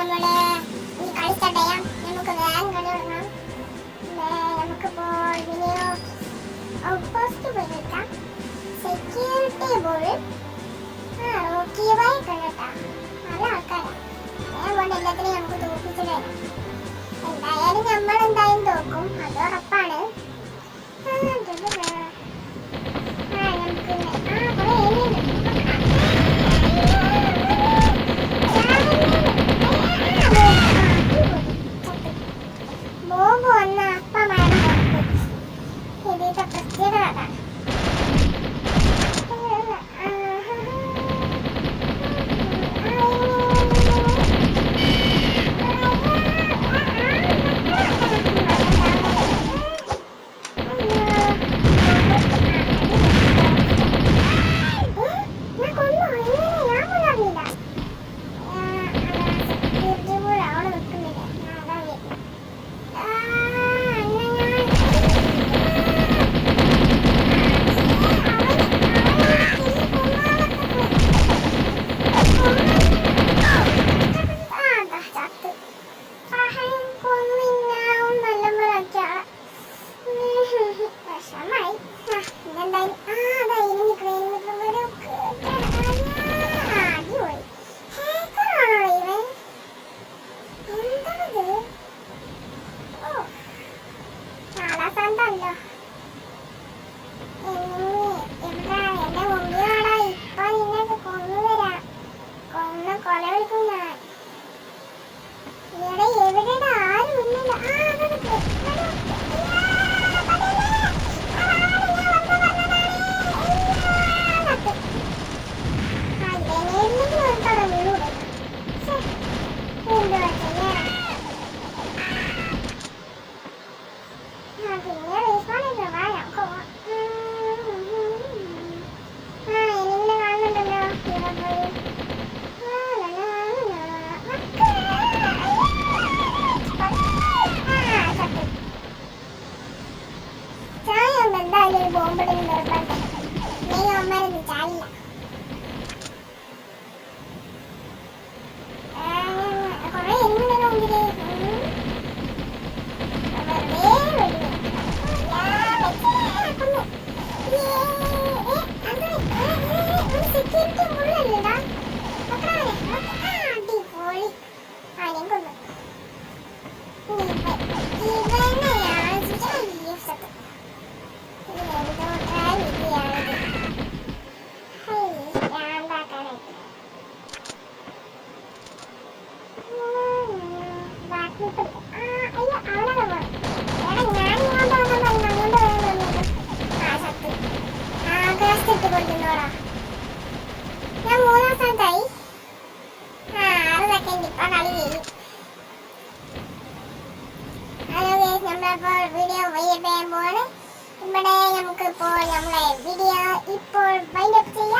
നമ്മള് ഈ കളിച്ചടയാം. നമുക്ക് വേഗം കളി തുടങ്ങാം. നമുക്കിപ്പോൾ വീഡിയോ ഔട്ട് പോസ്റ്റ് പോയി കളിക്കാം. സെക്യൂരിറ്റി ബോൾ റോക്കി ബൈ കണ്ടട്ടാ നല്ല ആൾക്കാരാണ്. അതുകൊണ്ട് എല്ലാത്തിനെയും നമുക്ക് തോൽപ്പിച്ചിട്ട് വരാം. എന്തായാലും നമ്മൾ എന്തായാലും തോക്കും, അത് ഉറപ്പാണ്. ബോബ് വന്ന അപ്പമാണ് ഇതിന്റെ പ്രത്യേകത. ഞാൻ 3 ദിവസത്തായി 6 സെക്കൻഡ് ഇപ്പൊ കളി ചെയ്യും. നമ്മളപ്പോൾ വീഡിയോ വൈൻഡപ്പ് ചെയ്യാൻ പോവാണ്. ഇവിടെ നമുക്കിപ്പോൾ നമ്മളെ വീഡിയോ ഇപ്പോൾ വൈൻഡപ്പ് ചെയ്യാം.